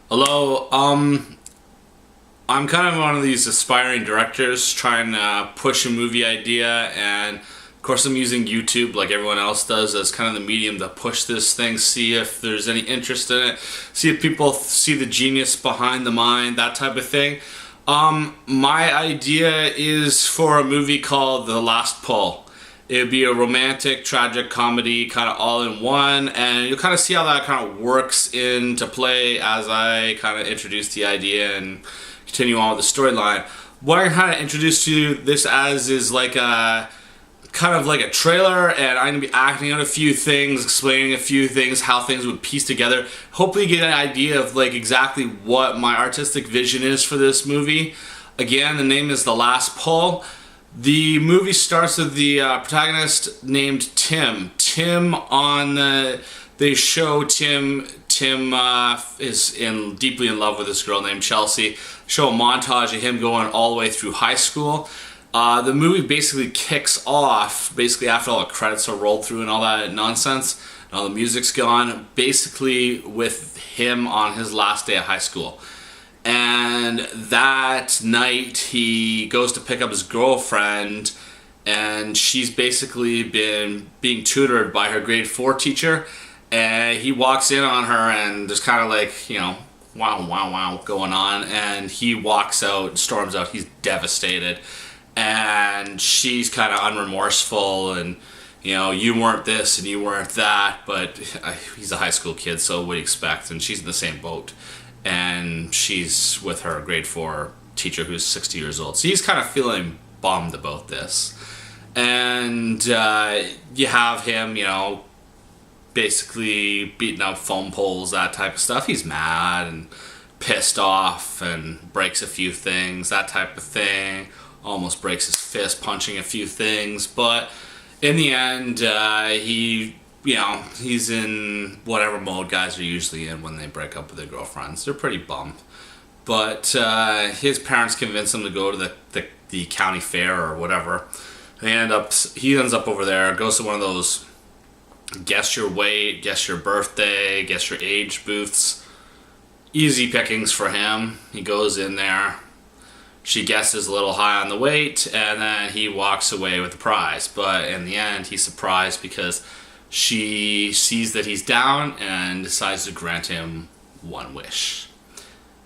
Hello, I'm kind of one of these aspiring directors trying to push a movie idea, and of course I'm using YouTube like everyone else does as kind of the medium to push this thing, see if there's any interest in it, see if people see the genius behind the mind, that type of thing. My idea is for a movie called The Last Pull. It would be a romantic, tragic comedy, kind of all in one, and you'll kind of see how that kind of works into play as I kind of introduce the idea and continue on with the storyline. What I kind of introduced to this as is like a kind of like a trailer, and I'm going to be acting out a few things, explaining a few things, how things would piece together. Hopefully get an idea of like exactly what my artistic vision is for this movie. Again, the name is The Last Pull. The movie starts with the protagonist named Tim. They show Tim is deeply in love with this girl named Chelsea. Show a montage of him going all the way through high school. The movie basically kicks off after all the credits are rolled through and all that nonsense and all the music's gone, basically with him on his last day of high school. And that night he goes to pick up his girlfriend, and she's basically been being tutored by her grade 4 teacher, and he walks in on her and there's kind of like, wow going on, and he walks out, storms out, he's devastated, and she's kind of unremorseful, and you weren't this and you weren't that, but he's a high school kid, so what do you expect? And she's in the same boat. And she's with her grade 4 teacher who's 60 years old. So he's kind of feeling bummed about this. And you have him, basically beating up phone poles, that type of stuff. He's mad and pissed off and breaks a few things, that type of thing. Almost breaks his fist punching a few things. But in the end, he's in whatever mode guys are usually in when they break up with their girlfriends. They're pretty bummed. But his parents convince him to go to the county fair or whatever. He ends up over there, goes to one of those guess your weight, guess your birthday, guess your age booths. Easy pickings for him. He goes in there. She guesses a little high on the weight, and then he walks away with the prize. But in the end, he's surprised because she sees that he's down and decides to grant him one wish.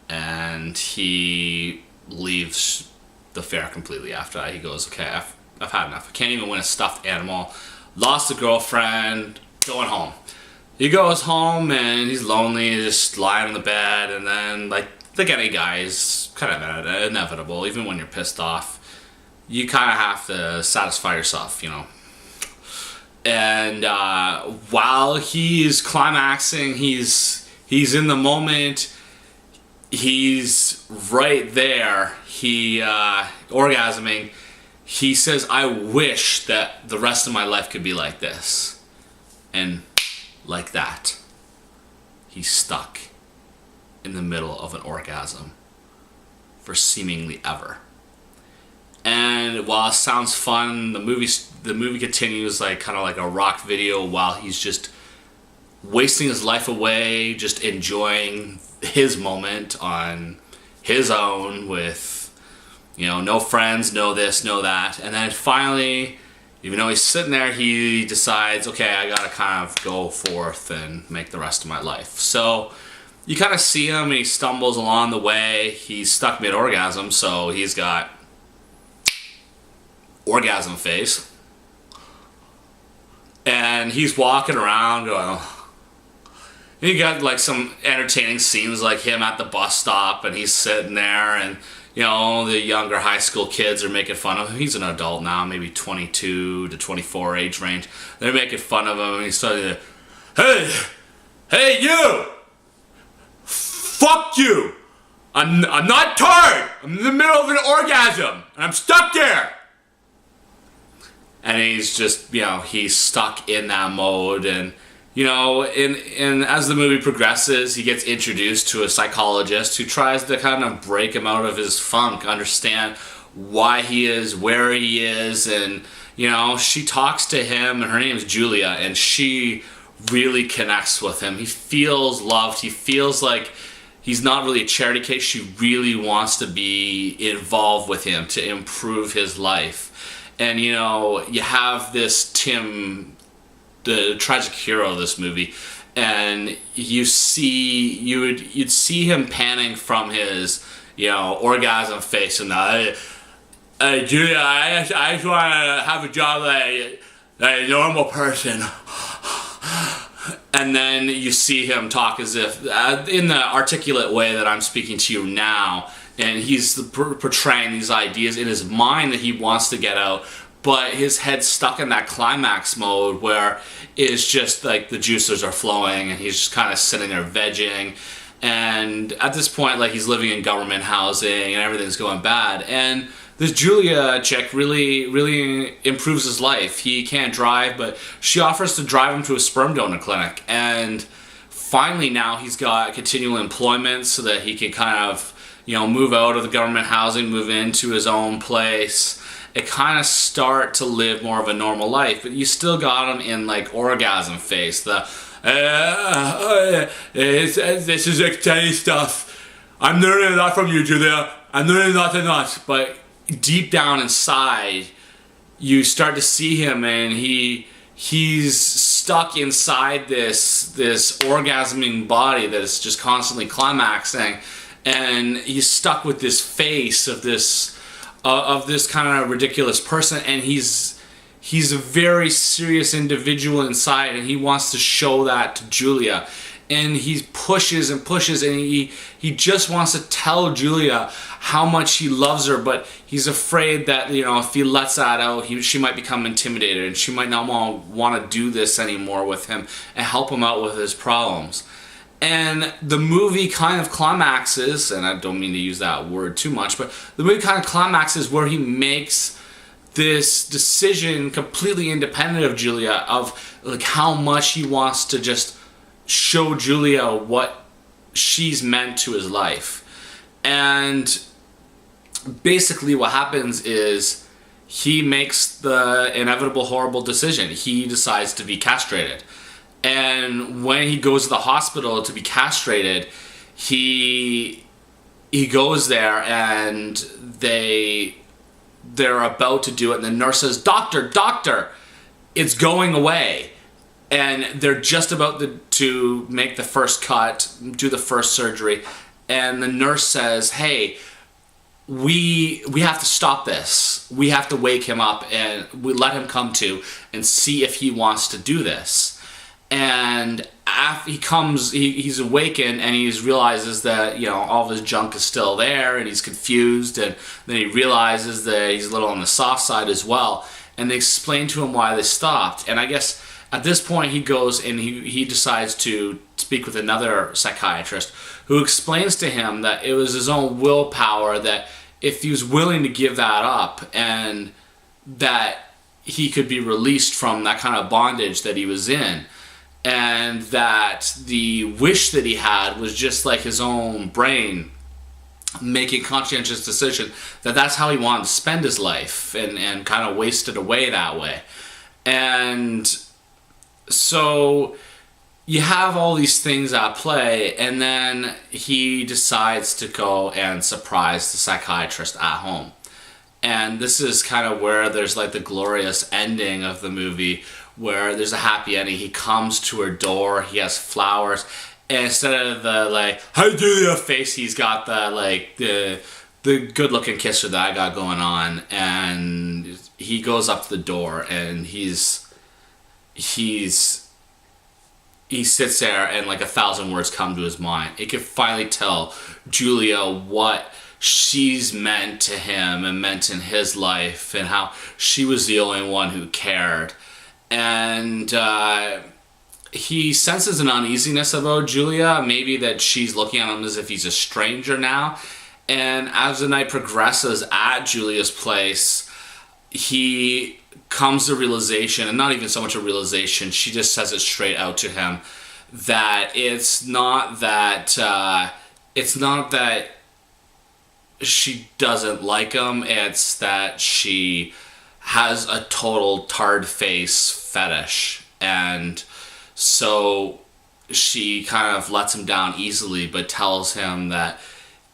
And he leaves the fair completely after that. He goes, okay, I've had enough. I can't even win a stuffed animal. Lost a girlfriend, going home. He goes home and he's lonely, just lying in the bed, and then like any guy is kind of inevitable, even when you're pissed off. You kind of have to satisfy yourself, And while he's climaxing, he's in the moment, he's right there, orgasming, he says, I wish that the rest of my life could be like this. And like that, he's stuck in the middle of an orgasm for seemingly ever. And while it sounds fun, the movie continues kind of like a rock video while he's just wasting his life away, just enjoying his moment on his own with, no friends, no this, no that. And then finally, even though he's sitting there, he decides, okay, I gotta kind of go forth and make the rest of my life. So you kind of see him, and he stumbles along the way. He's stuck mid-orgasm, so he's got orgasm face, and he's walking around going, you got like some entertaining scenes like him at the bus stop, and he's sitting there, and the younger high school kids are making fun of him. He's an adult now, maybe 22 to 24 age range. They're making fun of him, and he's starting to, hey you, fuck you, I'm not tired, I'm in the middle of an orgasm and I'm stuck there. And he's just, he's stuck in that mode. And, and as the movie progresses, he gets introduced to a psychologist who tries to kind of break him out of his funk, understand why he is where he is. And, she talks to him, and her name is Julia, and she really connects with him. He feels loved. He feels like he's not really a charity case. She really wants to be involved with him to improve his life. And you know, you have this Tim, the tragic hero of this movie, and you'd see him panning from his, you know, orgasm face, and Julia, I just want to have a job like a normal person. And then you see him talk as if, in the articulate way that I'm speaking to you now, and he's portraying these ideas in his mind that he wants to get out, but his head's stuck in that climax mode where it's just like the juices are flowing and he's just kind of sitting there vegging. And at this point, like, he's living in government housing and everything's going bad. And this Julia chick really improves his life. He can't drive, but she offers to drive him to a sperm donor clinic. And finally now he's got continual employment so that he can kind of, you know, move out of the government housing, move into his own place, and kind of start to live more of a normal life. But you still got him in like orgasm phase. This is exciting stuff. I'm learning a lot from you, Julia. I'm learning lots and lots. But deep down inside, you start to see him, and he's stuck inside this orgasming body that is just constantly climaxing, and he's stuck with this face of this kind of ridiculous person, and he's a very serious individual inside, and he wants to show that to Julia. And he pushes and pushes, and he just wants to tell Julia how much he loves her, but he's afraid that, you know, if he lets that out, she might become intimidated, and she might not want to do this anymore with him and help him out with his problems. And the movie kind of climaxes, and I don't mean to use that word too much, but the movie kind of climaxes where he makes this decision completely independent of Julia, of like how much he wants to just show Julia what she's meant to his life. And basically what happens is he makes the inevitable horrible decision. He decides to be castrated. And when he goes to the hospital to be castrated, he goes there, and they're about to do it, and the nurse says, Doctor, it's going away. And they're just about to make the first cut, do the first surgery, and the nurse says, hey, we have to stop this. We have to wake him up, and we let him come to and see if he wants to do this. And after he's awakened, and he realizes that, you know, all of his junk is still there, and he's confused, and then he realizes that he's a little on the soft side as well. And they explain to him why they stopped. And I guess at this point he goes and he decides to speak with another psychiatrist who explains to him that it was his own willpower, that if he was willing to give that up, and that he could be released from that kind of bondage that he was in. And that the wish that he had was just like his own brain making conscientious decision, that's how he wanted to spend his life, and kind of waste it away that way. And so you have all these things at play, and then he decides to go and surprise the psychiatrist at home. And this is kind of where there's like the glorious ending of the movie, where there's a happy ending. He comes to her door, he has flowers, and instead of the like, "Hi Julia" face, he's got the good looking kisser that I got going on. And he goes up to the door, and he sits there, and like 1,000 words come to his mind. He can finally tell Julia what she's meant to him and meant in his life, and how she was the only one who cared. And he senses an uneasiness about Julia, maybe that she's looking at him as if he's a stranger now. And as the night progresses at Julia's place, he comes to realization, and not even so much a realization, she just says it straight out to him, that it's not that she doesn't like him, it's that she has a total tarred face fetish. And so she kind of lets him down easily, but tells him that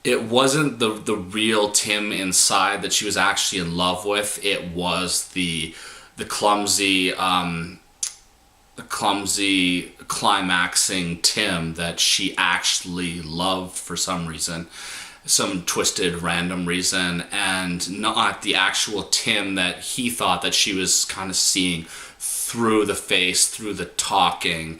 it wasn't the real Tim inside that she was actually in love with. It was the clumsy climaxing Tim that she actually loved for some reason, some twisted random reason, and not the actual Tim that he thought that she was kind of seeing through the face, through the talking,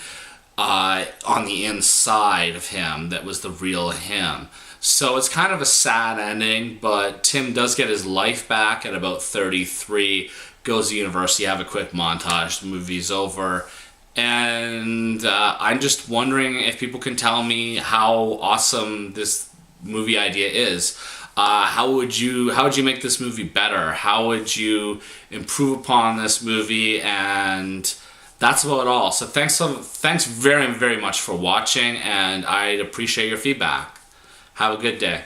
on the inside of him, that was the real him. So it's kind of a sad ending, but Tim does get his life back at about 33, goes to university, have a quick montage, the movie's over. And I'm just wondering if people can tell me how awesome this movie idea is. How would you make this movie better? How would you improve upon this movie? And that's about all. So thanks very, very much for watching, and I'd appreciate your feedback. Have a good day.